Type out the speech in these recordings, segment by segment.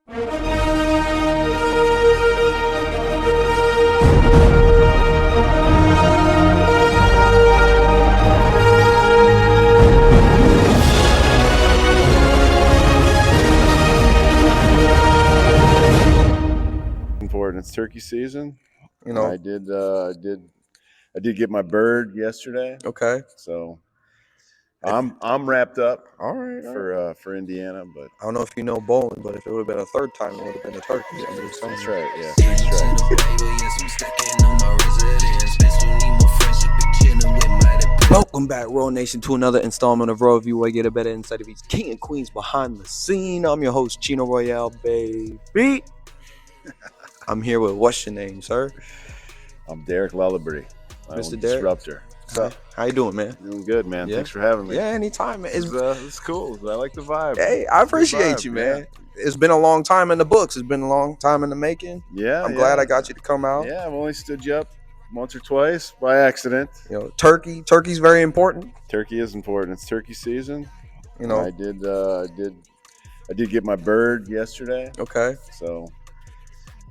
Important. It's turkey season. You know. I did get my bird yesterday. Okay. So I'm wrapped up. All right. For Indiana, but I don't know if you know bowling, but if it would have been a third time, it would have been a turkey. I'm just saying. that's right. Yeah, 3 strikes. Welcome back, Royal Nation, to another installment of Royal View. I get a better insight of these king and queens behind the scene. I'm your host, Cheno Royal, baby. I'm here with, what's your name, sir? I'm Derek Lullaby. Mr. Derek. Disruptor. So, how you doing, man? Doing good, man. Yeah. Thanks for having me. Yeah, anytime, man. It's cool. I like the vibe. Hey, I appreciate you, man. Yeah. It's been a long time in the books. It's been a long time in the making. Yeah. I'm glad I got you to come out. Yeah, I've only stood you up once or twice by accident. You know, turkey's very important. Turkey is important. It's turkey season. You know, I did get my bird yesterday. Okay. So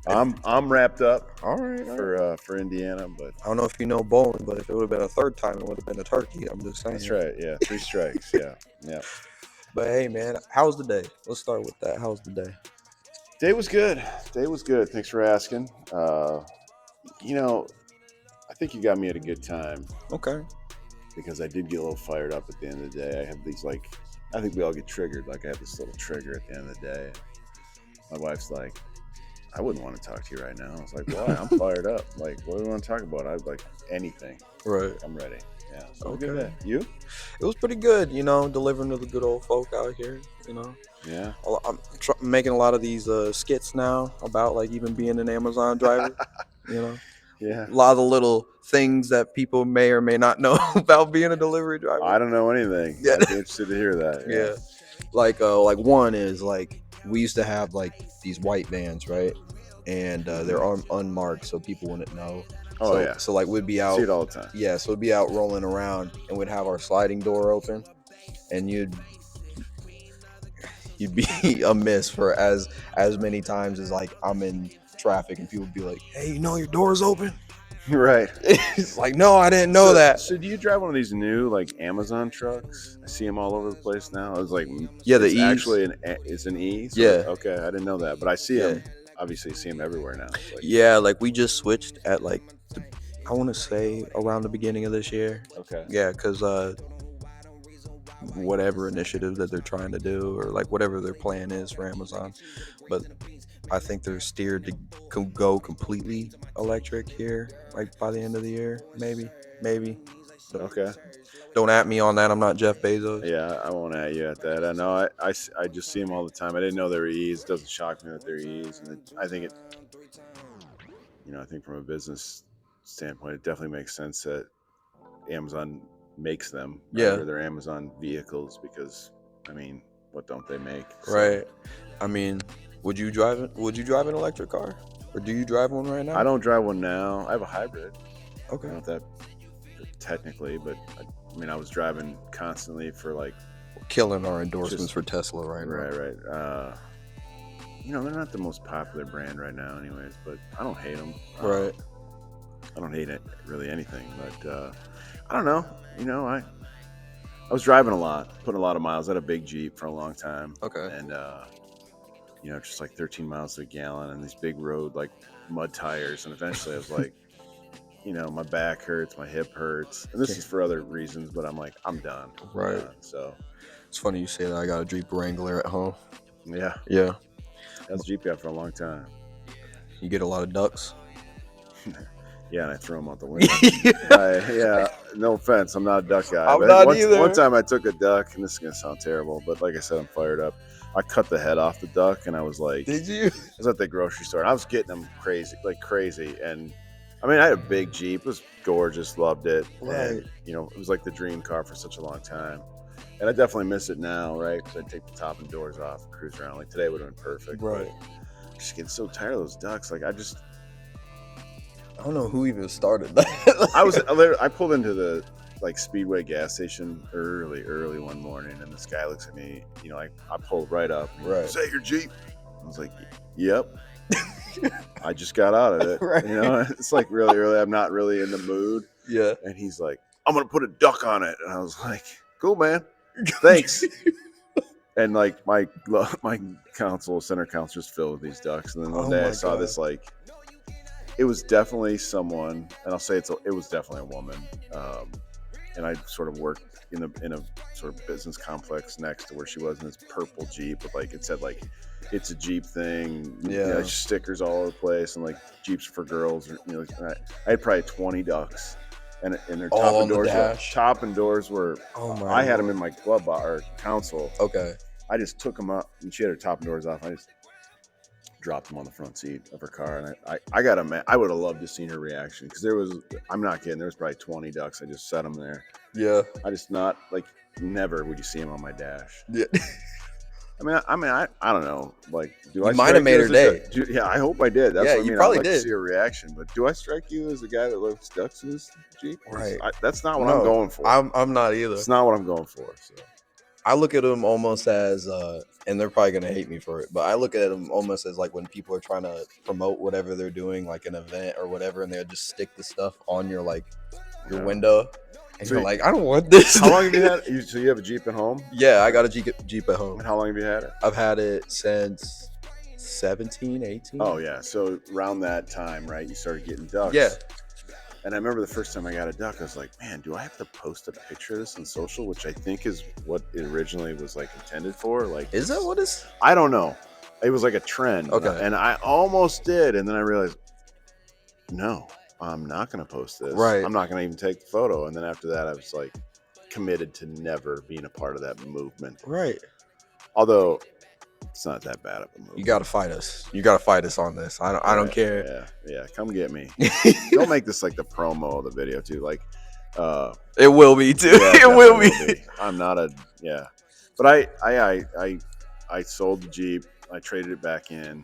I'm wrapped up. All right. For Indiana, but I don't know if you know bowling, but if it would have been a third time, it would have been a turkey. I'm just saying. That's right. Yeah, 3 strikes. Yeah. But hey, man, how's the day? Let's start with that. How's the day? Day was good. Thanks for asking. I think you got me at a good time. Okay. Because I did get a little fired up at the end of the day. I have these I think we all get triggered. I have this little trigger at the end of the day. My wife's like, I wouldn't want to talk to you right now. I was like, why? I'm fired up. Like, what do we want to talk about? I like anything. Right. I'm ready. Yeah. So okay. Good. You? It was pretty good, delivering to the good old folk out here, Yeah. I'm making a lot of these skits now about like even being an Amazon driver, Yeah. A lot of the little things that people may or may not know about being a delivery driver. I don't know anything. Yeah. I'd be interested to hear that. Yeah. Like one is like, we used to have like these white vans, right? And they're unmarked, so people wouldn't know. Oh, yeah. So like we'd be out. See it all the time. Yeah, so we'd be out rolling around, and we'd have our sliding door open, and you'd be a miss for as many times as like I'm in traffic, and people would be like, "Hey, your door's open." Right. It's like, no, I didn't know that. So do you drive one of these new like Amazon trucks? I see them all over the place now. It's like, yeah, the E. Actually, it's an E. So, yeah. Okay, I didn't know that, but I see them. Obviously, see them everywhere now. Like we just switched at like, I want to say around the beginning of this year. Okay. Yeah, because whatever initiative that they're trying to do, or like whatever their plan is for Amazon, but I think they're steered to go completely electric here, like by the end of the year, maybe. Okay. Don't at me on that. I'm not Jeff Bezos. Yeah, I won't at you at that. I know. I just see them all the time. I didn't know they were E's. It doesn't shock me that they're E's, and I think I think from a business standpoint, it definitely makes sense that Amazon makes them. Yeah. They're Amazon vehicles because, what don't they make? So. Right. Would you drive an electric car, or do you drive one right now? I don't drive one now. I have a hybrid. Okay. I don't know if that technically, but I was driving constantly for like. We're killing our endorsements for Tesla right now. Right. They're not the most popular brand right now, anyways. But I don't hate them. Right. I don't hate it really anything, but I don't know. I was driving a lot, putting a lot of miles. I had a big Jeep for a long time. Okay. And just like 13 miles to a gallon, and these big road like mud tires, and eventually I was like, my back hurts, my hip hurts, and this is for other reasons, but I'm like, I'm done. Right. So it's funny you say that. I got a Jeep Wrangler at home. Yeah. That's a Jeep got for a long time. You get a lot of ducks. Yeah, and I threw them out the window. No offense, I'm not a duck guy. I'm not either. One time I took a duck, and this is gonna sound terrible, but like I said, I'm fired up. I cut the head off the duck, and I was like, "Did you?" I was at the grocery store, and I was getting them crazy, and I had a big Jeep. It was gorgeous, loved it. Right. And, it was like the dream car for such a long time. And I definitely miss it now, right? Because I take the top and doors off and cruise around. Like today would have been perfect. Right. I'm just getting so tired of those ducks. Like I don't know who even started that. I pulled into the Speedway gas station early one morning, and this guy looks at me. I pulled right up. Right. Is that your Jeep? I was like, "Yep." I just got out of it. Right. It's like really, I'm not really in the mood. Yeah. And he's like, "I'm gonna put a duck on it," and I was like, "Cool, man, thanks." And like my center console just filled with these ducks. And then one Oh day I my saw God. this like, it was definitely someone, and I'll say it was definitely a woman. And I sort of worked in a sort of business complex next to where she was in this purple Jeep with like, it said like, "It's a Jeep thing." Yeah. Stickers all over the place and like Jeeps for girls. Or, I had probably 20 ducks, and their All on the dash. top and doors were. Oh my I had them Lord. in my glove box or console. Okay. I just took them up, and she had her top and doors off. I just dropped them on the front seat of her car, and I got a. I would have loved to seen her reaction, because there was. I'm not kidding. There was probably 20 ducks. I just set them there. Yeah. I just not like never would you see them on my dash. Yeah. I don't know. Like, do You I might have strike made you her as a day. Yeah, I hope I did. That's Yeah, what I you mean. probably I'd like to did. see a reaction, but do I strike you as a guy that loves ducks in his Jeep? Right. That's not what I'm going for. I'm not either. It's not what I'm going for. So I look at them almost as, and they're probably gonna hate me for it, but I look at them almost as like when people are trying to promote whatever they're doing, like an event or whatever, and they'll just stick the stuff on your your window, and So you're like, I don't want this. How long have you had? So you have a Jeep at home? Yeah, I got a Jeep at home. And how long have you had it? I've had it since 17, 18. Oh yeah. So around that time, right, you started getting ducks. Yeah. And I remember the first time I got a duck, I was like, man, do I have to post a picture of this on social? Which I think is what it originally was like intended for. Like, Is that what it's? I don't know. It was like a trend. Okay. And I almost did. And then I realized, no, I'm not going to post this. Right. I'm not going to even take the photo. And then after that, I was like committed to never being a part of that movement. Right. Although it's not that bad of a movement. You got to fight us. You got to fight us on this. I don't care. Yeah. Come get me. Don't make this like the promo of the video too. Like, it will be too. Yeah, it will be. I'm not a but I sold the Jeep. I traded it back in.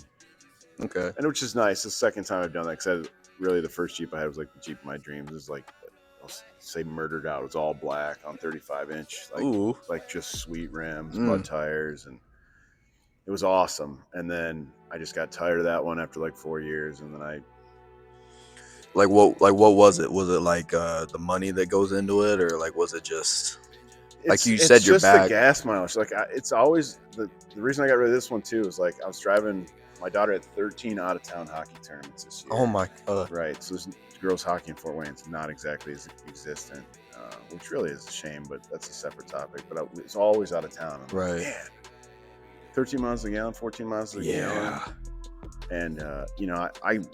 Okay. And which is nice. It's the second time I've done that, because really the first Jeep I had was like the Jeep of my dreams. It was like, I'll say murdered out. It was all black on 35-inch, like just sweet rims, mud tires, and it was awesome. And then I just got tired of that one after like 4 years, and then I. Like what was it? Was it like the money that goes into it, or like was it just like you said your bag? The gas mileage. Like it's always the reason I got rid of this one too is like I was driving. My daughter had 13 out of town hockey tournaments this year. Oh my god! Right, so this girls hockey in Fort Wayne's not exactly as existent, which really is a shame. But that's a separate topic. But it's always out of town. I'm right. Like, man, 13 miles a gallon, 14 miles a gallon. And I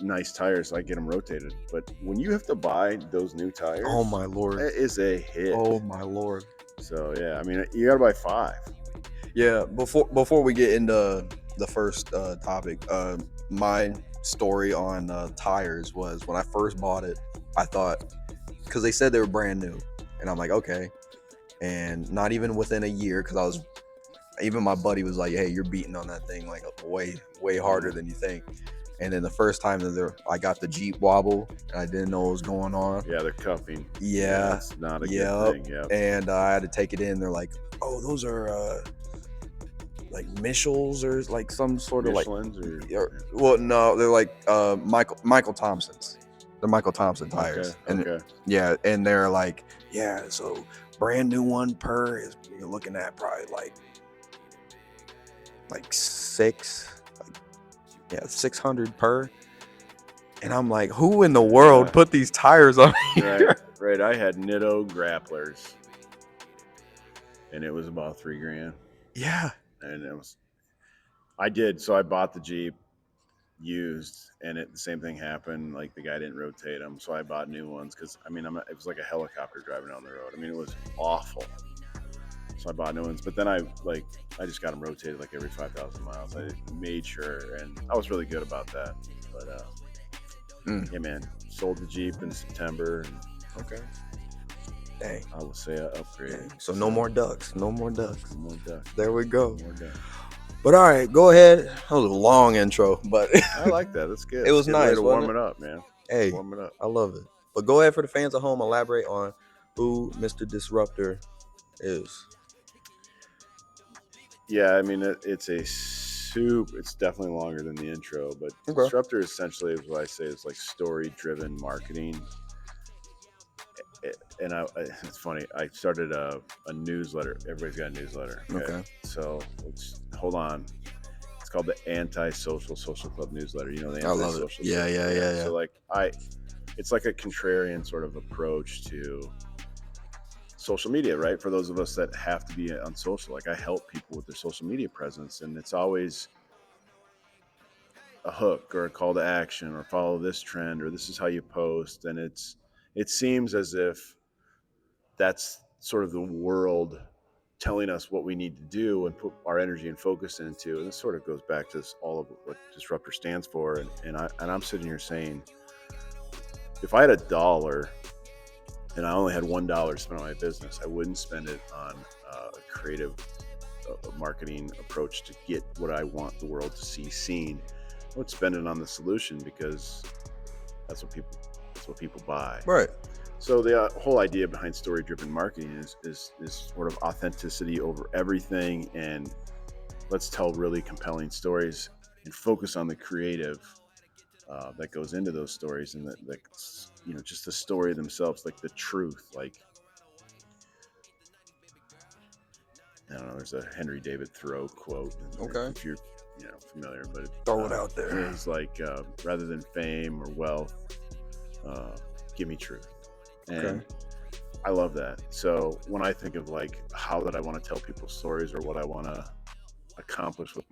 nice tires, so I get them rotated. But when you have to buy those new tires, oh my lord, it is a hit. Oh my lord. So yeah, I mean, you got to buy 5. Yeah. Before we get into the first topic, my story on tires was when I first bought it. I thought, because they said they were brand new, and I'm like, okay, and not even within a year, because even my buddy was like, hey, you're beating on that thing like way harder than you think. And then the first time I got the Jeep wobble, and I didn't know what was going on. Yeah, they're cuffing. Yeah, it's not a good thing. Yep. And I had to take it in. They're like, oh, those are like Michels or like some sort of Michelin's well, no, they're like Michael Thompson's. They're Michael Thompson tires. Okay. Yeah, and they're like, yeah, so brand new one per is you're looking at probably like 600 per. And I'm like, who in the world put these tires on here? Right. I had Nitto grapplers, and it was about $3,000. Yeah. And I did. So I bought the Jeep used, and the same thing happened. Like the guy didn't rotate them, so I bought new ones because it was like a helicopter driving down the road. I mean, it was awful. So I bought new ones, but then I just got them rotated like every 5,000 miles. I made sure, and I was really good about that. But yeah, man, sold the Jeep in September. And okay. Dang. I will say I upgraded. So no more ducks. No more ducks. There we go. No more ducks. But all right, go ahead. That was a long intro, but I like that. That's good. It was nice to warm it up, man. Hey, warm it up. I love it. But go ahead, for the fans at home, elaborate on who Mr. Disruptor is. Yeah, I mean, it's a it's definitely longer than the intro, but Okay. Disruptor essentially is what I say is like story-driven marketing. And it's funny. I started a newsletter. Everybody's got a newsletter. Okay. So hold on. It's called the Anti-Social Social Club newsletter. You know, the I love it. Anti-Social. Yeah. So like it's like a contrarian sort of approach to social media, right? For those of us that have to be on social, like I help people with their social media presence, and it's always a hook or a call to action or follow this trend or this is how you post, and it seems as if that's sort of the world telling us what we need to do and put our energy and focus into. And this sort of goes back to all of what Disruptor stands for. And I'm sitting here saying, if I had $1 and I only had $1 to spend on my business, I wouldn't spend it on a creative marketing approach to get what I want the world to see seen. I would spend it on the solution because that's what people buy. Right. So the whole idea behind story-driven marketing is sort of authenticity over everything, and let's tell really compelling stories and focus on the creative that goes into those stories, and that just the story themselves, like the truth. Like, I don't know, there's a Henry David Thoreau quote. Okay. If you're familiar, but Throw it out there. It's like rather than fame or wealth, give me truth. And Okay. I love that. So when I think of like how that I want to tell people stories or what I want to accomplish with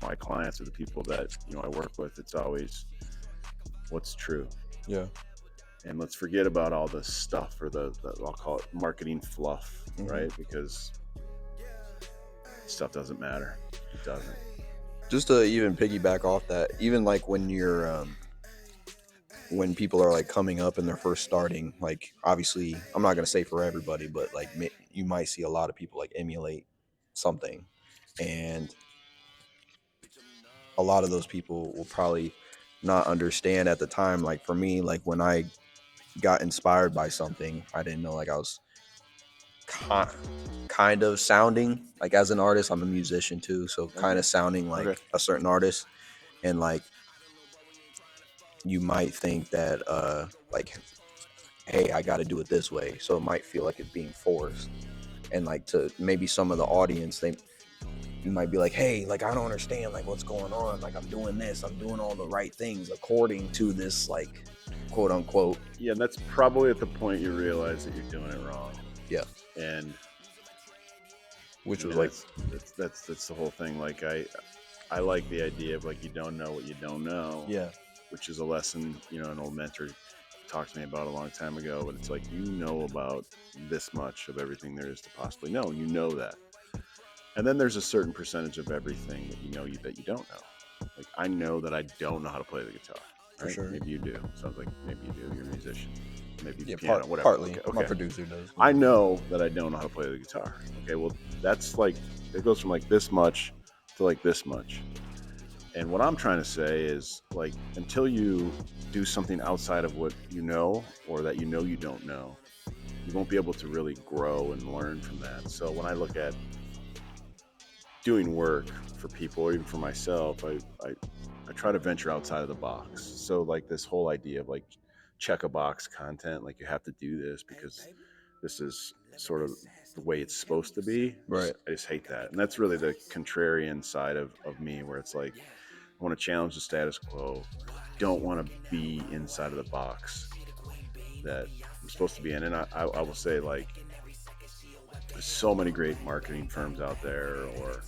my clients or the people that I work with, it's always what's true. Yeah. And let's forget about all the stuff or the I'll call it marketing fluff, right? Because stuff doesn't matter. It doesn't. Just to even piggyback off that, even like when you're when people are like coming up and they're first starting, like obviously I'm not going to say for everybody, but like you might see a lot of people like emulate something, and a lot of those people will probably not understand at the time. Like for me, like when I got inspired by something, I didn't know like I was kind of sounding like, as an artist, I'm a musician too, so kind of sounding like a certain artist, and like you might think that like, hey, I got to do it this way, so it might feel like it's being forced, and like to maybe some of the audience, you might be like, hey, like I don't understand like what's going on, like I'm doing this, I'm doing all the right things according to this, like, quote unquote. Yeah, and that's probably at the point you realize that you're doing it wrong. Yeah. And which was like that's the whole thing. Like I like the idea of like you don't know what you don't know. Yeah. Which is a lesson, an old mentor talked to me about a long time ago, but it's like, about this much of everything there is to possibly know. You know that. And then there's a certain percentage of everything that that you don't know. Like I know that I don't know how to play the guitar. Right? For sure. Maybe you do. Sounds like maybe you do. You're a musician. Maybe piano, whatever. Partly. Okay. My producer does. I know that I don't know how to play the guitar. Okay, well that's like, it goes from like this much to like this much. And what I'm trying to say is, like, until you do something outside of what you know or that you don't know, you won't be able to really grow and learn from that. So when I look at doing work for people or even for myself, I try to venture outside of the box. So like this whole idea of like check a box content, like you have to do this because this is sort of the way it's supposed to be. Right. I just hate that. And that's really the contrarian side of me, where it's like, I want to challenge the status quo. Don't want to be inside of the box that I'm supposed to be in. And I will say, like, there's so many great marketing firms out there, or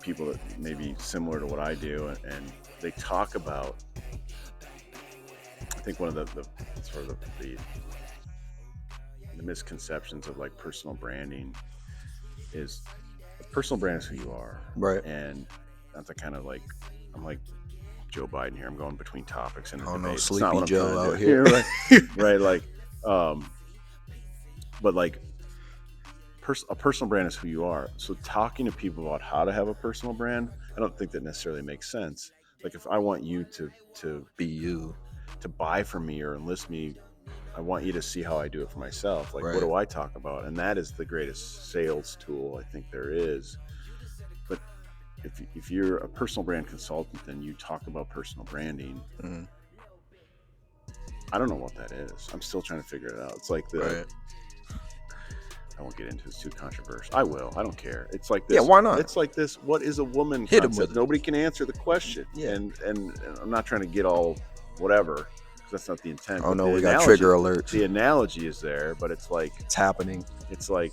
people that may be similar to what I do, and they talk about. I think one of the sort of the misconceptions of like personal branding is a personal brand is who you are, right? And that's a kind of like, I'm like Joe Biden here. I'm going between topics and no, Sleepy Joe out here, right? Right, like, but like, a personal brand is who you are. So talking to people about how to have a personal brand, I don't think that necessarily makes sense. Like if I want you to be you, to buy from me or enlist me, I want you to see how I do it for myself. Like, what do I talk about? And that is the greatest sales tool I think there is. But if you're a personal brand consultant and you talk about personal branding, Mm-hmm. I don't know what that is. I'm still trying to figure it out. It's like Right. I won't get into it. It's too controversial. I will. I don't care. It's like this. Yeah, why not? It's like this. What is a woman Hit him concept? with it. Nobody can answer the question. Yeah. And I'm not trying to get all whatever, because that's not the intent. Oh but no, the we got analogy- trigger alerts. The analogy is there, but it's like It's happening. it's like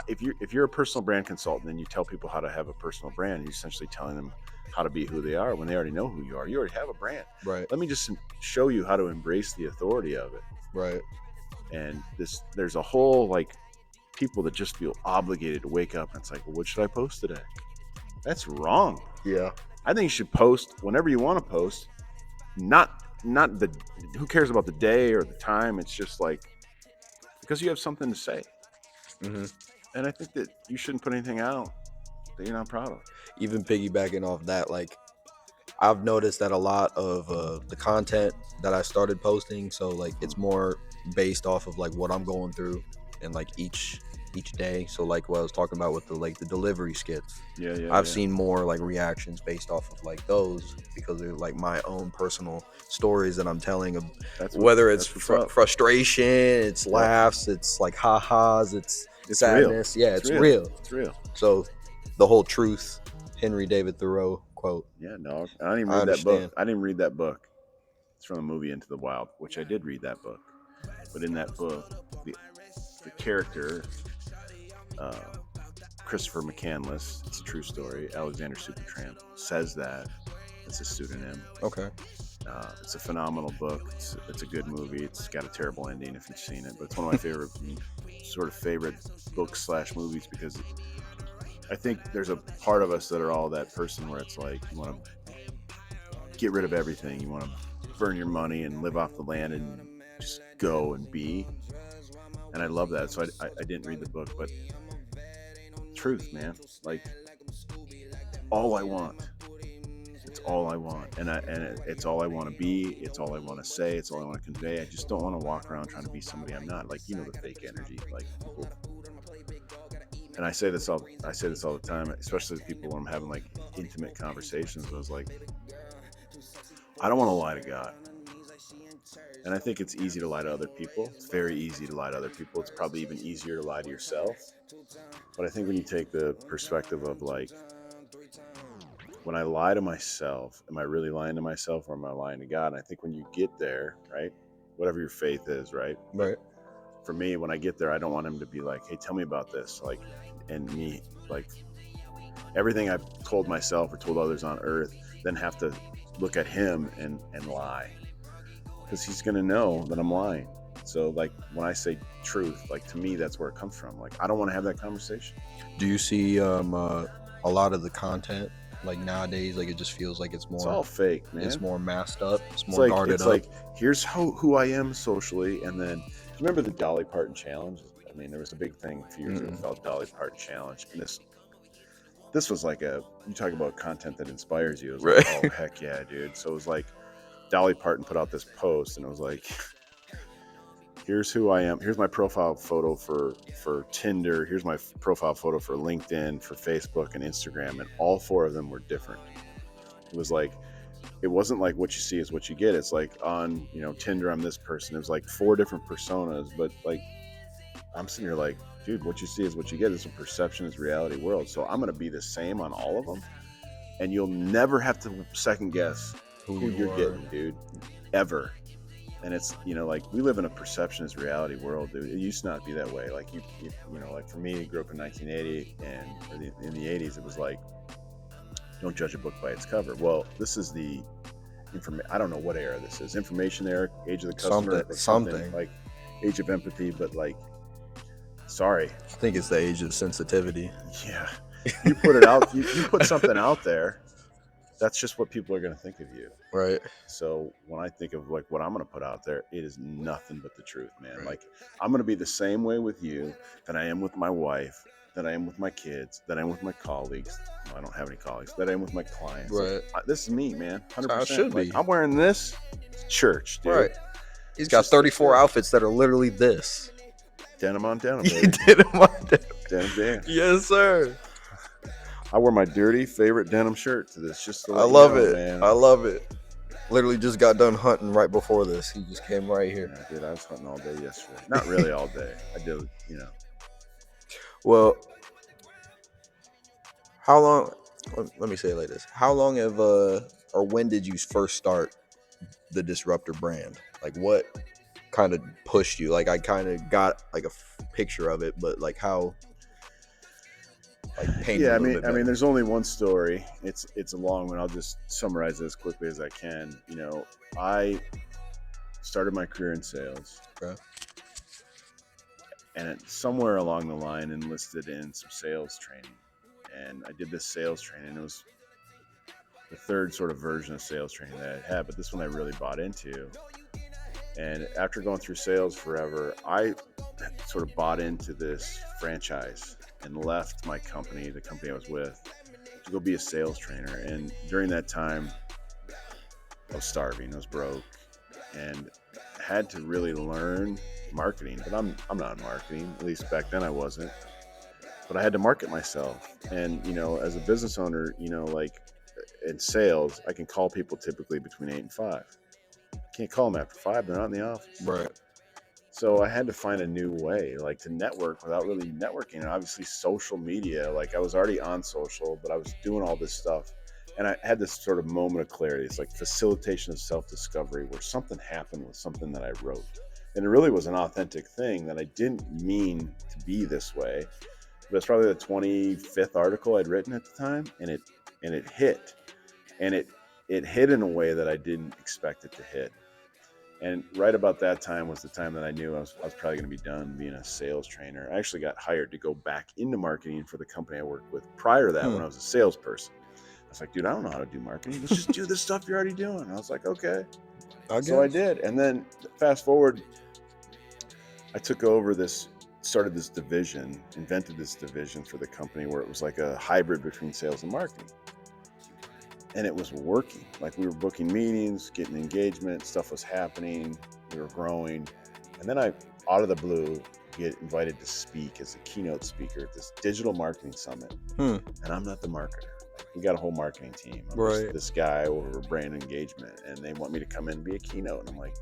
if you're a personal brand consultant and you tell people how to have a personal brand, you're essentially telling them how to be who they are when they already know who you are. You already have a brand. Right. Let me just show you how to embrace the authority of it. Right. And there's a whole like people that just feel obligated to wake up and it's like, well, what should I post today? That's wrong. Yeah. I think you should post whenever you want to post. Not the who cares about the day or the time. It's just like because you have something to say. Mm-hmm. And I think that you shouldn't put anything out that you're not proud of. Even piggybacking off that, like I've noticed that a lot of the content that I started posting, so like it's more based off of like what I'm going through and like each day. So like what I was talking about with the delivery skits. Yeah. I've seen more like reactions based off of like those because they're like my own personal stories that I'm telling of whether it's frustration, it's laughs, it's like ha-has, it's sadness. Real. Yeah, it's real. It's real. So the whole truth, Henry David Thoreau quote. Yeah, no, I didn't even read that book. I didn't read that book. It's from the movie Into the Wild, which I did read that book. But in that book, the character, Christopher McCandless, it's a true story, Alexander Supertramp, says that. It's a pseudonym. Okay. It's a phenomenal book. It's a good movie. It's got a terrible ending if you've seen it, but it's one of my favorite books / movies because I think there's a part of us that are all that person where it's like you want to get rid of everything. You want to burn your money and live off the land and just go and be. And I love that. So I didn't read the book, but truth, man. Like all I want. It's all I want. And it's all I want to be. It's all I want to say. It's all I want to convey. I just don't want to walk around trying to be somebody I'm not. Like, the fake energy. Like people. And I say this all the time, especially with people when I'm having like intimate conversations. I was like, I don't want to lie to God. And I think it's easy to lie to other people. It's very easy to lie to other people. It's probably even easier to lie to yourself. But I think when you take the perspective of like, when I lie to myself, am I really lying to myself or am I lying to God? And I think when you get there, right, whatever your faith is, right? Right. For me, when I get there, I don't want him to be like, hey, tell me about this. Like, and me, like, everything I've told myself or told others on earth, then have to look at him and lie. Because he's going to know that I'm lying. So, like, when I say truth, like, to me, that's where it comes from. Like, I don't want to have that conversation. Do you see a lot of the content, like, nowadays, like, it just feels like it's all fake, man. It's more masked up. It's more guarded up. It's like, here's who I am socially. And then, do you remember the Dolly Parton challenge? I mean, there was a big thing a few years ago called Dolly Parton challenge. And this was like you talk about content that inspires you. It was right. Like, oh, heck yeah, dude. So it was like, Dolly Parton put out this post and it was like, here's who I am. Here's my profile photo for Tinder. Here's my profile photo for LinkedIn, for Facebook and Instagram. And all four of them were different. It was like, it wasn't like what you see is what you get. It's like on, Tinder, I'm this person. It was like 4 different personas, but like, I'm sitting here like, dude, what you see is what you get. It's a perception, it's reality world. So I'm going to be the same on all of them. And you'll never have to second guess who you're getting, dude, ever. And it's, like we live in a perception is reality world, dude. It used to not be that way. Like you like for me, I grew up in 1980 and in the 80s, it was like, don't judge a book by its cover. Well, this is the I don't know what era this is. Information era, age of the customer, something like age of empathy, but like, sorry. I think it's the age of sensitivity. Yeah. You put it out, you put something out there, that's just what people are going to think of you. Right. So when I think of like what I'm going to put out there, it is nothing but the truth, man. Right. Like I'm going to be the same way with you that I am with my wife, that I am with my kids, that I am with my colleagues. Well, I don't have any colleagues. That I am with my clients. Right. Like, this is me, man. 100%. It should be. I'm wearing this to church, dude. Right. He's got 34 outfits that are literally this. Denim on denim, baby. Denim on denim. Denim, denim. Yes, sir. I wore my dirty favorite denim shirt to this just to I let you love know, it. man. I love it. Literally just got done hunting right before this. He just came right here. Yeah, dude, I was hunting all day yesterday. Not really all day. I did, Well, how long? Let me say it like this: how long have or when did you first start the Disruptor brand? Like, what kind of pushed you? Like, I kind of got like a picture of it, but like how? Like, paint it Yeah, a I little mean, bit I mean, better. there's only one story. It's a long one. I'll just summarize it as quickly as I can. I started my career in sales, Okay. and somewhere along the line enlisted in some sales training. And I did this sales training. It was the third sort of version of sales training that I had, but this one I really bought into. And after going through sales forever, I sort of bought into this franchise and left my company, the company I was with, to go be a sales trainer. And during that time, I was starving, I was broke, and had to really learn marketing. But I'm not in marketing, at least back then I wasn't. But I had to market myself. And as a business owner, like in sales, I can call people typically between 8 and 5. Can't call them after 5; they're not in the office. Right. So I had to find a new way, like to network without really networking. And obviously, social media, like I was already on social, but I was doing all this stuff. And I had this sort of moment of clarity. It's like facilitation of self discovery, where something happened with something that I wrote. And it really was an authentic thing that I didn't mean to be this way. But it's probably the 25th article I'd written at the time. And it hit. And it hit in a way that I didn't expect it to hit. And right about that time was the time that I knew I was probably going to be done being a sales trainer. I actually got hired to go back into marketing for the company I worked with prior to that when I was a salesperson. I was like, dude, I don't know how to do marketing. Let's just do the stuff you're already doing. And I was like, okay. So I did. And then fast forward, I took over started this division, invented this division for the company where it was like a hybrid between sales and marketing. And it was working. Like we were booking meetings, getting engagement, stuff was happening, we were growing. And then I, out of the blue, get invited to speak as a keynote speaker at this digital marketing summit. And I'm not the marketer. We got a whole marketing team. I'm just this guy over brand engagement, and they want me to come in and be a keynote. And I'm like,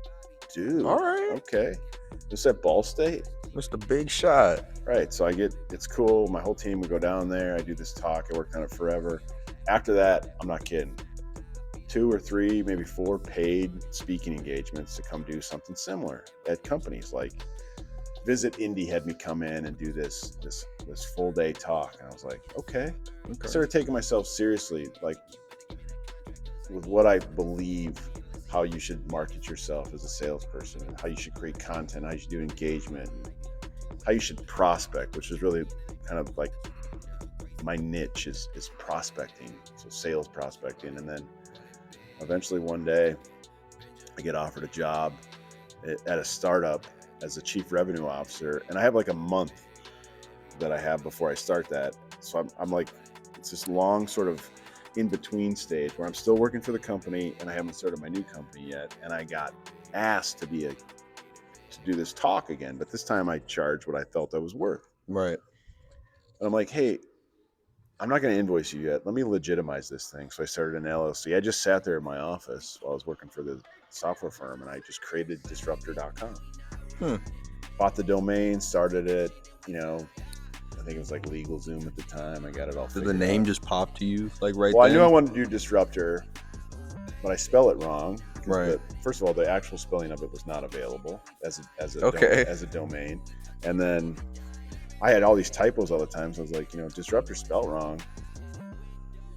dude, All right. okay. This at Ball State. Mr. Big Shot. Right. So it's cool. My whole team would go down there. I do this talk. I worked on it forever. After that, I'm not kidding, 2 or 3, maybe 4 paid speaking engagements to come do something similar at companies. Like Visit Indy had me come in and do this full day talk. And I was like, okay. I started taking myself seriously, like with what I believe, how you should market yourself as a salesperson, and how you should create content, how you should do engagement, and how you should prospect, which is really kind of like my niche is prospecting. So sales prospecting. And then eventually one day I get offered a job at a startup as a chief revenue officer. And I have like a month that I have before I start that. So I'm like, it's this long sort of in between stage where I'm still working for the company and I haven't started my new company yet. And I got asked to do this talk again, but this time I charged what I felt I was worth. Right. And I'm like, hey, I'm not going to invoice you yet. Let me legitimize this thing. So I started an LLC. I just sat there in my office while I was working for the software firm, and I just created disruptor.com. Bought the domain, started it. I think it was like LegalZoom at the time. I got it all Did figured the name out. just pop to you like right Well, then? I knew I wanted to do disruptor, but I spell it wrong. Right. First of all, the actual spelling of it was not available as a domain. And then I had all these typos all the time. So I was like, disruptor spelled wrong.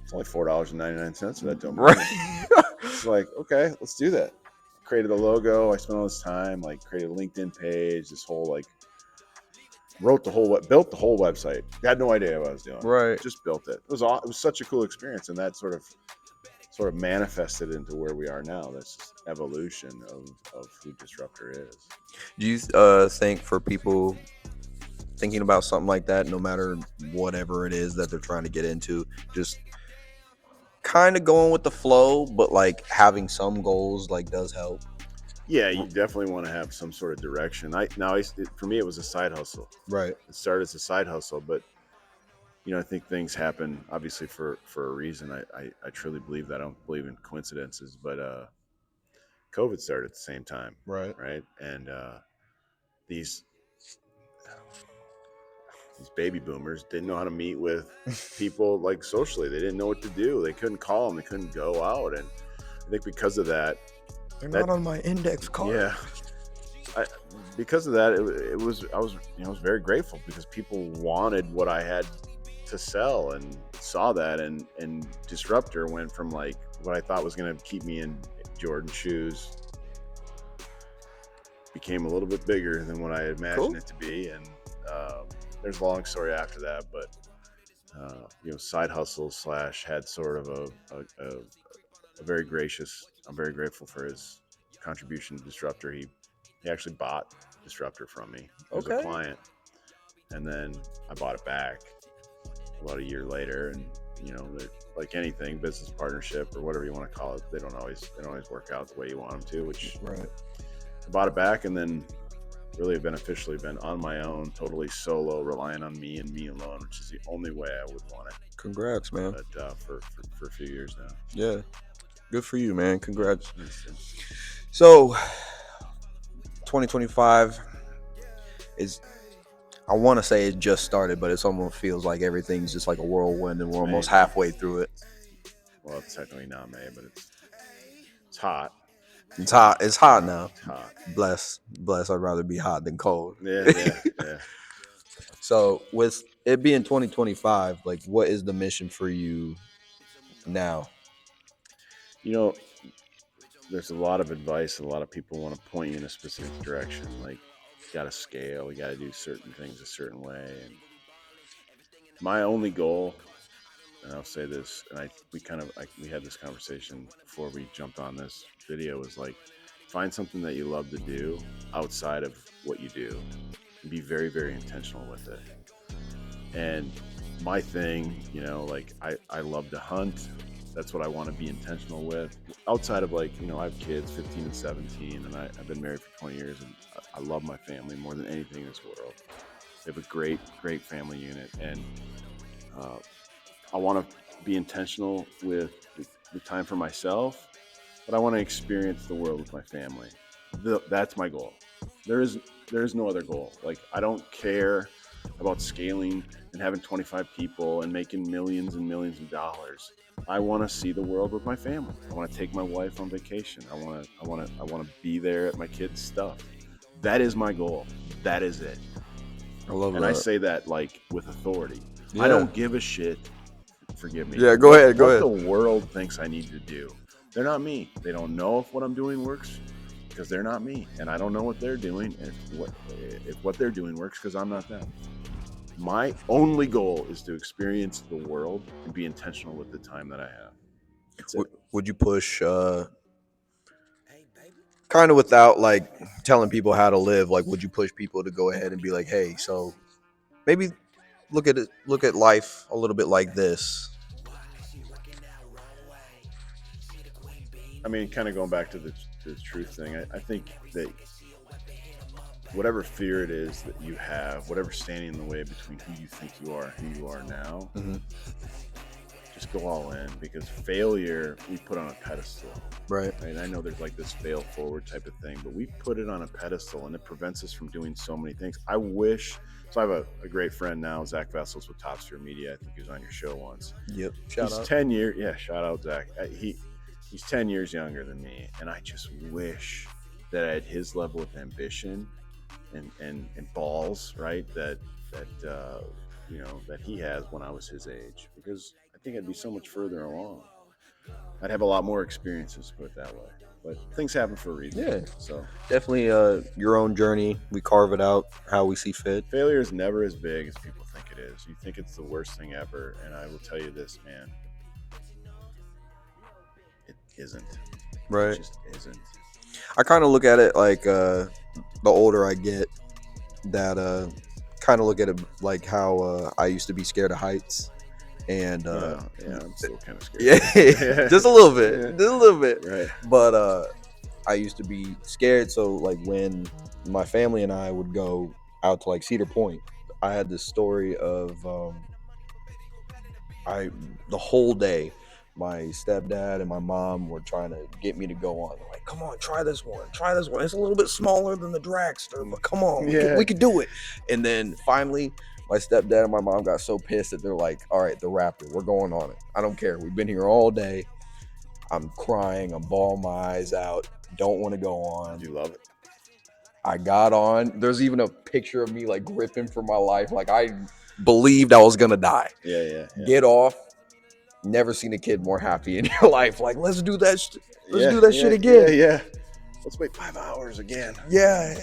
It's only $4.99 for that domain. Right. It's like, okay, let's do that. Created a logo. I spent all this time, like created a LinkedIn page, this whole built the whole website. Had no idea what I was doing. Right. Just built it. It was such a cool experience, and that sort of manifested into where we are now. This evolution of who Disruptor is. Do you think for people thinking about something like that, no matter whatever it is that they're trying to get into, just kind of going with the flow, but like having some goals like does help? Yeah, you definitely want to have some sort of direction. For me, it was a side hustle. Right. It started as a side hustle, but I think things happen obviously for a reason. I truly believe that. I don't believe in coincidences, but COVID started at the same time, Right. right? And these these baby boomers didn't know how to meet with people like socially. They didn't know what to do. They couldn't call them. They couldn't go out, and I think because of that, They're that not on my index card. yeah, I, because of that, it was I was very grateful because people wanted what I had to sell and saw that, and Disruptor went from like what I thought was going to keep me in Jordan shoes became a little bit bigger than what I imagined Cool. it to be, and there's a long story after that, but side hustle slash had sort of a very gracious. I'm very grateful for his contribution to Disruptor. He actually bought Disruptor from me. He was a Okay. client, and then I bought it back about a year later. And like anything, business partnership or whatever you want to call it, they don't always work out the way you want them to. Which Right. I bought it back, and then really have been officially been on my own, totally solo, relying on me and me alone, which is the only way I would want it. Congrats, man. But for a few years now. Yeah. Good for you, man. Congrats. Yes, yeah. So, 2025 is, I want to say it just started, but it almost feels like everything's just like a whirlwind and we're almost May. halfway through it. Well, it's technically not May, but it's hot. It's hot. It's hot now. It's hot. Bless. I'd rather be hot than cold. Yeah. So, with it being 2025, like, what is the mission for you now? There's a lot of advice. A lot of people want to point you in a specific direction. Like, you got to scale. You got to do certain things a certain way. And my only goal, and I'll say this, and we had this conversation before we jumped on this video, was like, find something that you love to do outside of what you do, and be very, very intentional with it. And my thing, like I love to hunt. That's what I want to be intentional with. Outside of like, I have kids, 15 and 17, and I've been married for 20 years, and I love my family more than anything in this world. We have a great, great family unit, and I want to be intentional with the time for myself, but I want to experience the world with my family. That's my goal. There is no other goal. Like, I don't care about scaling and having 25 people and making millions and millions of dollars. I want to see the world with my family. I want to take my wife on vacation. I want to be there at my kids' stuff. That is my goal. That is it. I love And that. I say that like with authority. Yeah. I don't give a shit. Forgive me. Yeah, go ahead. What the world thinks I need to do. They're not me. They don't know if what I'm doing works because they're not me, and I don't know what they're doing. And if what they're doing works because I'm not them. My only goal is to experience the world and be intentional with the time that I have. That's it. Would you push, kind of without like telling people how to live? Like, would you push people to go ahead and be like, hey, so maybe look at life a little bit like this? I mean, kind of going back to the truth thing, I think that whatever fear it is that you have, whatever standing in the way between who you think you are and who you are now, just go all in, because failure we put on a pedestal. Right. And I know there's like this fail forward type of thing, but we put it on a pedestal and it prevents us from doing so many things. I wish. So I have a great friend now, Zach Vessels with Top Sphere Media. I think he was on your show once. Yep. He's 10 years. Yeah, shout out Zach. He's 10 years younger than me, and I just wish that I had his level of ambition and balls, right? That he has when I was his age, because I think I'd be so much further along. I'd have a lot more experiences, put it that way. But things happen for a reason. Yeah. So Definitely your own journey. We carve it out how we see fit. failure is never as big as people think it is. You think it's the worst thing ever, and I will tell you this, man. It isn't. Right. It just isn't. I kind of look at it like the older I get, that kind of look at it like how I used to be scared of heights. And Yeah, I'm still kind of scared. yeah, just a little bit, just a little bit. Right. But I used to be scared. So like when my family and I would go out to like Cedar Point, I had this story of The whole day, my stepdad and my mom were trying to get me to go on. They're like, come on, try this one. It's a little bit smaller than the dragster, but come on, we could do it. And then finally, my stepdad and my mom got so pissed that they're like, all right, the Raptor, we're going on it. I don't care. We've been here all day. I'm crying. I'm bawling my eyes out. Don't want to go on. You love it. I got on. There's even a picture of me like gripping for my life. Like I believed I was gonna die. Yeah. Get off. Never seen a kid more happy in your life. Like, let's do that. Let's do that shit again. Yeah. Let's wait 5 hours again. Yeah.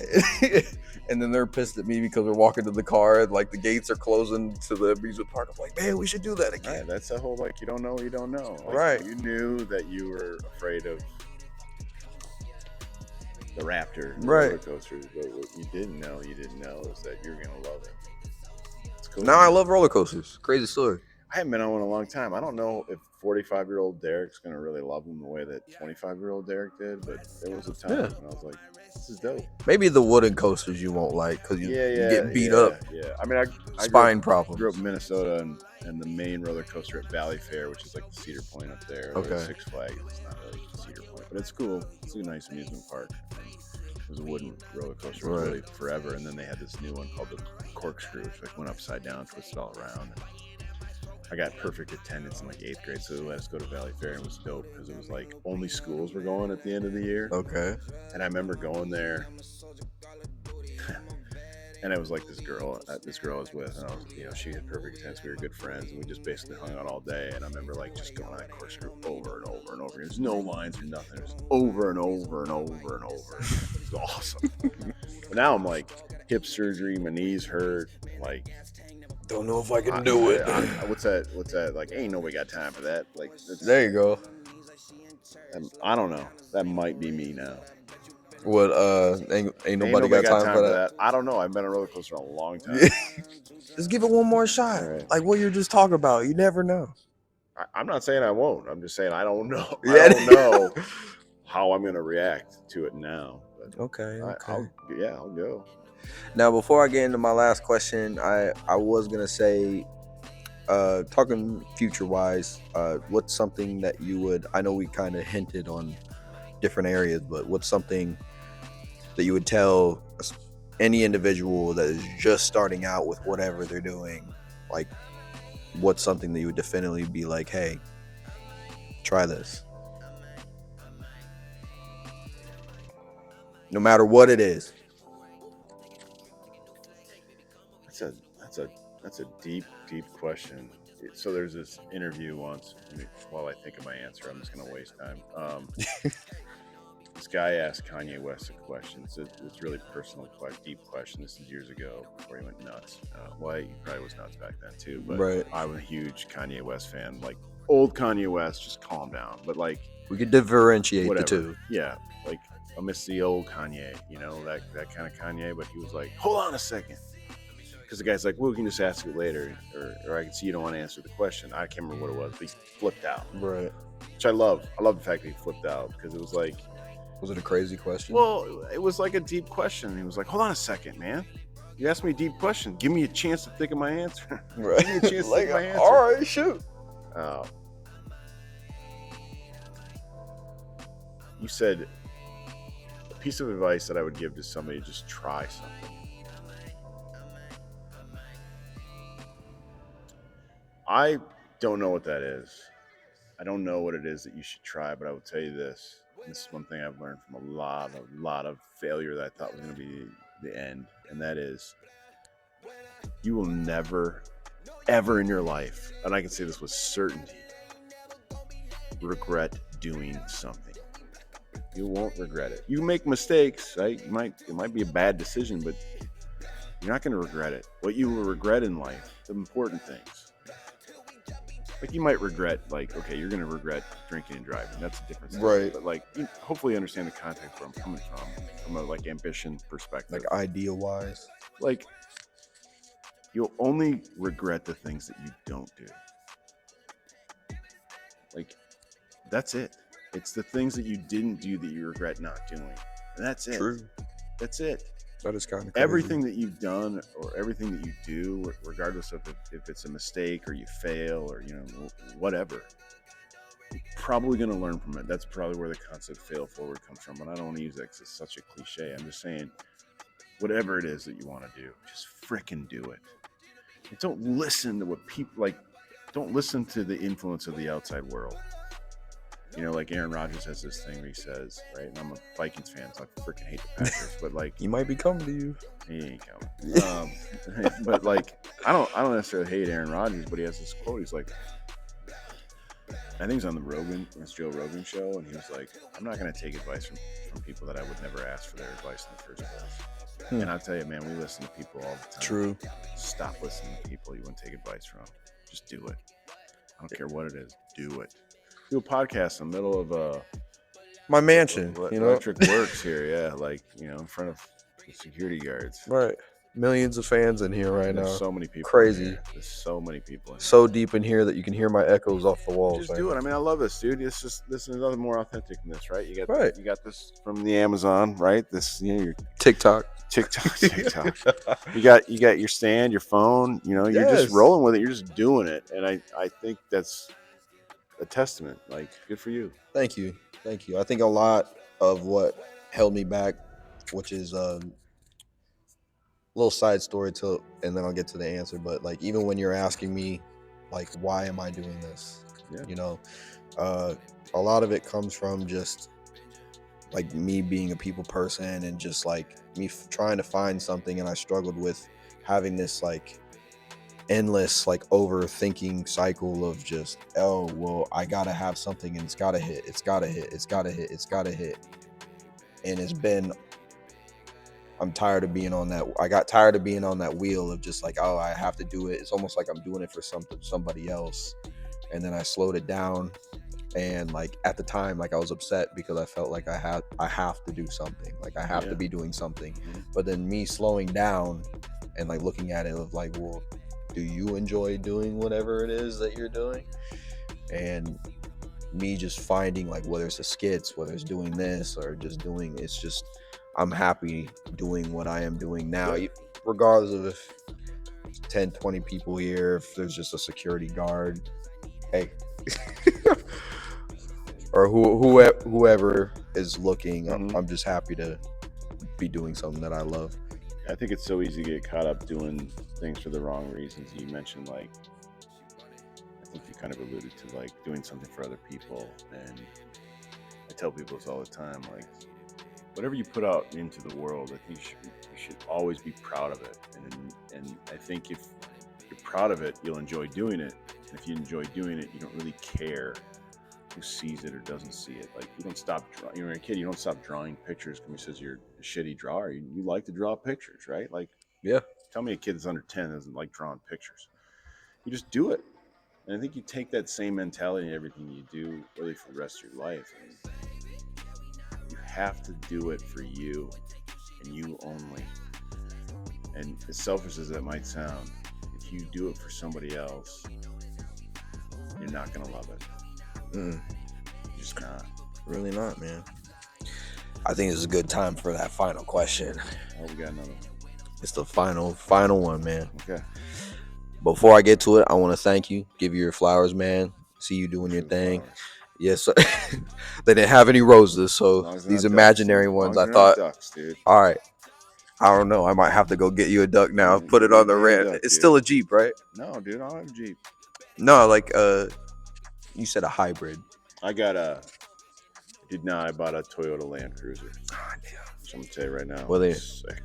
And then they're pissed at me because we're walking to the car. Like the gates are closing to the amusement park. I'm like, man, we should do that again. Right, that's the whole like you don't know. Like, right. You knew that you were afraid of the Raptor, roller coasters, but what you didn't know is that you're gonna love it. It's cool. Now I love roller coasters. Crazy story. I haven't been on one in a long time. I don't know if 45-year-old Derek's gonna really love them the way that 25-year-old Derek did, but there was a time when I was like, "This is dope." Maybe the wooden coasters you won't like because you get beat up. Yeah, I mean, I spine problems. Grew up in Minnesota, and the main roller coaster at Valley Fair, which is like the Cedar Point up there. Okay. Six Flags. It's not really Cedar Point, but it's cool. It's a nice amusement park. It was a wooden roller coaster really forever, and then they had this new one called the Corkscrew, which like went upside down, twisted all around. I got perfect attendance in like 8th grade, so they let us go to Valley Fair, and it was dope because it was like only schools were going at the end of the year. Okay. And I remember going there, and it was like this girl I was with, and I was, she had perfect attendance. We were good friends, and we just basically hung out all day. And I remember like just going on that corkscrew over and over and over. There's no lines or nothing. It was over and over and over and over. It was awesome. But now I'm like hip surgery, my knees hurt, like. Don't know if I can do it. What's that? Like, ain't nobody got time for that. Like, there you go. I don't know. That might be me now. What? Ain't nobody got time for that. I don't know. I've been on a roller coaster a long time. Just give it one more shot. Right. Like what you're just talking about. You never know. I'm not saying I won't. I'm just saying I don't know. I don't know how I'm gonna react to it now. But okay. I'll go. Now, before I get into my last question, I was going to say, talking future-wise, what's something that you would, I know we kind of hinted on different areas, but what's something that you would tell any individual that is just starting out with whatever they're doing? Like, what's something that you would definitely be like, hey, try this? No matter what it is. That's a deep question. So there's this interview once. While I think of my answer, I'm just gonna waste time. This guy asked Kanye West a question. It's really personal, deep question. This is years ago before he went nuts. He probably was nuts back then too. But I'm a huge Kanye West fan. Like old Kanye West, just calm down. But like we could differentiate the two. Yeah, like I miss the old Kanye. That kind of Kanye. But he was like, hold on a second. Because the guy's like, well, we can just ask it later, or I can see you don't want to answer the question. I can't remember what it was, but he flipped out. Right. Which I love. I love the fact that he flipped out because it was like... Was it a crazy question? Well, it was like a deep question. He was like, hold on a second, man. You asked me a deep question. Give me a chance to think of my answer. Right. Give me a chance to think of my answer. All right, shoot. You said a piece of advice that I would give to somebody, just try something. I don't know what that is. I don't know what it is that you should try, but I will tell you this. This is one thing I've learned from a lot of failure that I thought was going to be the end, and that is you will never, ever in your life, and I can say this with certainty, regret doing something. You won't regret it. You make mistakes, right? It might be a bad decision, but you're not going to regret it. What you will regret in life, the important things. Like you might regret, you're going to regret drinking and driving. That's a different story. Right. But you hopefully understand the context where I'm coming from a ambition perspective. Like idea wise. Like you'll only regret the things that you don't do. Like that's it. It's the things that you didn't do that you regret not doing. And that's it. True. That's it. That is kind of crazy. Everything that you've done or everything that you do, regardless of if it's a mistake or you fail or whatever, you're probably going to learn from it. That's probably where the concept fail forward comes from. But I don't want to use that because it's such a cliche. I'm just saying, whatever it is that you want to do, just fricking do it. And don't listen to what people like. Don't listen to the influence of the outside world. Like Aaron Rodgers has this thing where he says, right? And I'm a Vikings fan, so I freaking hate the Packers. But like, he might be coming to you. He ain't coming. But like, I don't necessarily hate Aaron Rodgers, but he has this quote. He's like, I think it's on it's Joe Rogan show, and he was like, I'm not going to take advice from people that I would never ask for their advice in the first place. And I'll tell you, man, we listen to people all the time. True. Stop listening to people you wouldn't take advice from. Just do it. I don't care what it is. Do it. Do a podcast in the middle of my mansion. Electric Works here, yeah, like in front of the security guards. Right. Millions of fans in here right now. There's so many people. Crazy. There's so many people. So deep in here that you can hear my echoes off the walls. Just do it. I mean, I love this, dude. This is nothing more authentic than this, right? You got this from the Amazon, right? This, your TikTok. You got your stand, your phone. You're just rolling with it. You're just doing it, and I think that's a testament. Like, good for you. Thank you. I think a lot of what held me back, which is little side story and then I'll get to the answer, but like, even when you're asking me like, why am I doing this? A lot of it comes from just like me being a people person and just like me trying to find something, and I struggled with having this like endless like overthinking cycle of just, oh well, I gotta have something and it's gotta hit, and I'm tired of being on that. I got tired of being on that wheel of just like, oh, I have to do it. It's almost like I'm doing it for somebody else. And then I slowed it down, and like at the time, like I was upset because I felt like I have to do something. Like I have to be doing something. Mm-hmm. But then me slowing down and like looking at it of like, well, do you enjoy doing whatever it is that you're doing? And me just finding like, whether it's a skits, whether it's doing this or just doing, it's just, I'm happy doing what I am doing now, regardless of if 10, 20 people here, if there's just a security guard, hey, or whoever is looking, mm-hmm. I'm just happy to be doing something that I love. I think it's so easy to get caught up doing things for the wrong reasons. You mentioned, like, I think you kind of alluded to, like, doing something for other people. And I tell people this all the time, like, whatever you put out into the world, I think you should always be proud of it. And I think if you're proud of it, you'll enjoy doing it. And if you enjoy doing it, you don't really care who sees it or doesn't see it. Like, you don't stop drawing. You're a kid, you don't stop drawing pictures because says you're a shitty drawer. You like to draw pictures, right? Like, yeah. Tell me a kid that's under 10 doesn't like drawing pictures. You just do it. And I think you take that same mentality in everything you do, really for the rest of your life. And you have to do it for you and you only. And as selfish as that might sound, if you do it for somebody else, you're not going to love it. You're just not. Really not, man. I think it's a good time for that final question. Oh, we got another one. It's the final one, man. Okay. Before I get to it, I want to thank you. Give you your flowers, man. See you doing your thing. Flowers. Yes, sir. They didn't have any roses, so these imaginary ones. I thought, ducks, dude. All right. I don't know. I might have to go get you a duck now. Put it on the rent. It's still a Jeep, right? No, dude. I don't have a Jeep. No, like you said a hybrid. I got I bought a Toyota Land Cruiser. God damn. So I'm gonna tell you right now. Well, sick.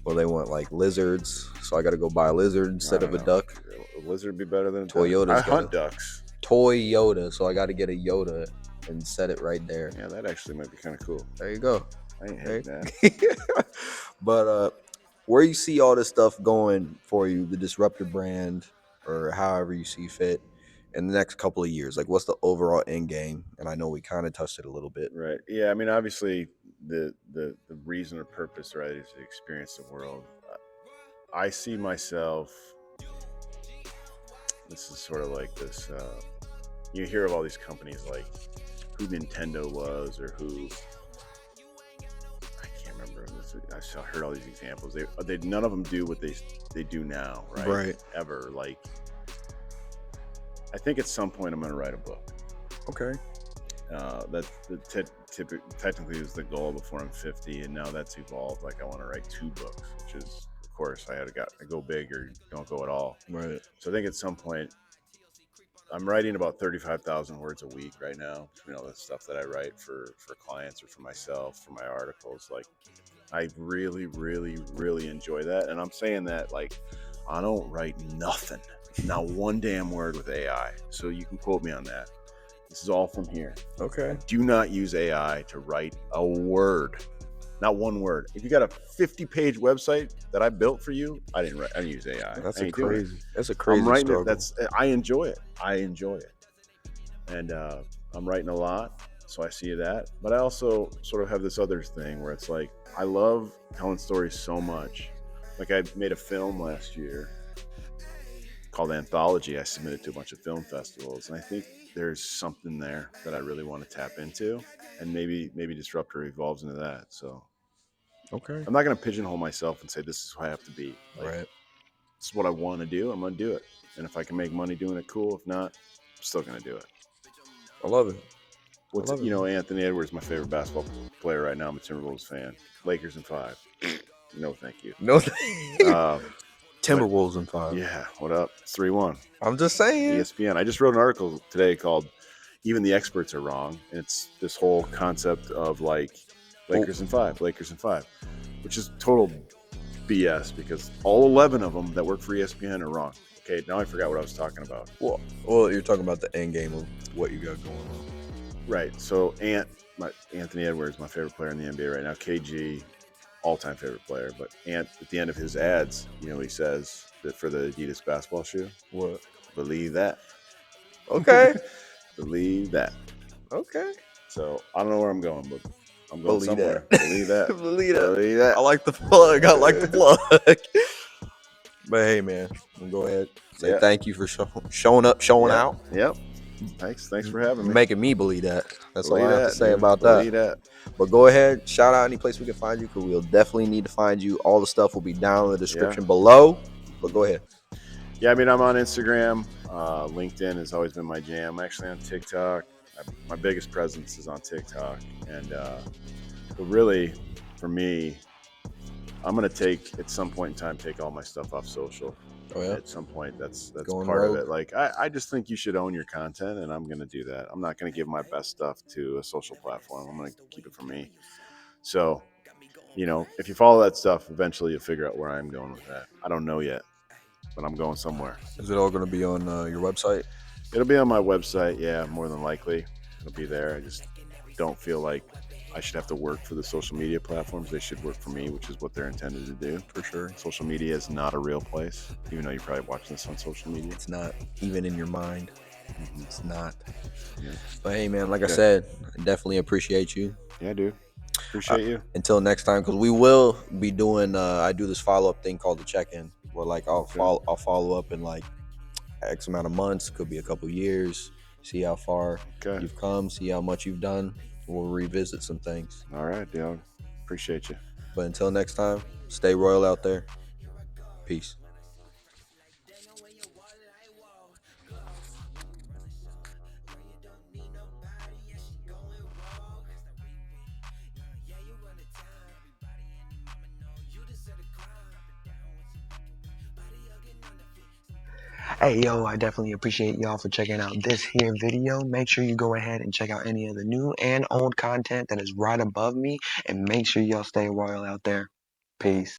Well, they want like lizards, so I got to go buy a lizard instead of a duck. A lizard would be better than a Toyota. I hunt ducks. Toyota, so I got to get a Yoda and set it right there. Yeah, that actually might be kind of cool. There you go. I ain't hating that. But where you see all this stuff going for you, the Disruptor brand, or however you see fit, in the next couple of years, like what's the overall end game? And I know we kind of touched it a little bit. Right. Yeah. I mean, obviously, the reason or purpose, right, is to experience the world. I see myself. This is sort of like this. You hear of all these companies, like who Nintendo was, or who I can't remember. I heard all these examples. They none of them do what they do now, right? Right. Ever. Like, I think at some point I'm going to write a book. Okay. Technically was the goal before I'm 50, and now that's evolved. Like, I want to write 2 books, which is, of course, I go big or don't go at all. Right. So I think at some point, I'm writing about 35,000 words a week right now between all the stuff that I write for clients or for myself, for my articles. Like, I really, really, really enjoy that. And I'm saying that, like, I don't write nothing, not one damn word with AI. So you can quote me on that. This is all from here. Okay. Do not use AI to write a word. Not one word. If you got a 50-page website that I built for you, I didn't use AI. That's a crazy I'm writing struggle. I enjoy it. And I'm writing a lot, so I see that. But I also sort of have this other thing where it's like, I love telling stories so much. Like, I made a film last year called Anthology. I submitted to a bunch of film festivals, and I think there's something there that I really want to tap into, and maybe Disruptor evolves into that. So okay. I'm not going to pigeonhole myself and say this is who I have to be. Like, Right. This is what I want to do. I'm going to do it, and if I can make money doing it, cool. If not, I'm still going to do it. I love it. Anthony Edwards, my favorite basketball player right now. I'm a Timberwolves fan. Lakers in 5. No, thank you. No. Timberwolves in 5. Yeah, what up? It's 3-1. I'm just saying. ESPN. I just wrote an article today called "Even the Experts Are Wrong," and it's this whole concept of like Lakers in 5, which is total BS because all 11 of them that work for ESPN are wrong. Okay, now I forgot what I was talking about. Well, you're talking about the end game of what you got going on. Right. So Anthony Edwards, my favorite player in the NBA right now. KG, all-time favorite player. But at the end of his ads, he says that for the Adidas basketball shoe. What? Believe that. Okay. Believe that. Okay. So I don't know where I'm going, but I'm going somewhere. Believe that. Believe that. I like the plug. But hey, man, we'll go ahead. Say thank you for showing up, out. Yep. Thanks for having me. Making me believe that. That's all I have to say about that. But go ahead, shout out any place we can find you, because we'll definitely need to find you. All the stuff will be down in the description below. But go ahead. Yeah, I mean, I'm on Instagram. LinkedIn has always been my jam. I'm actually on TikTok. My biggest presence is on TikTok. And but really, for me, I'm going to at some point in time, take all my stuff off social. Oh, yeah? At some point, that's part of it. Like, I just think you should own your content, and I'm going to do that. I'm not going to give my best stuff to a social platform. I'm going to keep it for me. So, if you follow that stuff, eventually you'll figure out where I'm going with that. I don't know yet, but I'm going somewhere. Is it all going to be on your website? It'll be on my website, yeah, more than likely. It'll be there. I just don't feel like I should have to work for the social media platforms. They should work for me, which is what they're intended to do. For sure. Social media is not a real place, even though you're probably watching this on social media. It's not, even in your mind. Mm-hmm. It's not. Yeah. But hey, man, like I said, I definitely appreciate you. Yeah, dude. Appreciate you. Until next time, because we will be doing, I do this follow-up thing called the check-in, where like I'll follow up in like X amount of months, could be a couple years, see how far you've come, see how much you've done. We'll revisit some things. All right, dog. Appreciate you. But until next time, stay royal out there. Peace. Hey, yo, I definitely appreciate y'all for checking out this here video. Make sure you go ahead and check out any of the new and old content that is right above me. And make sure y'all stay royal out there. Peace.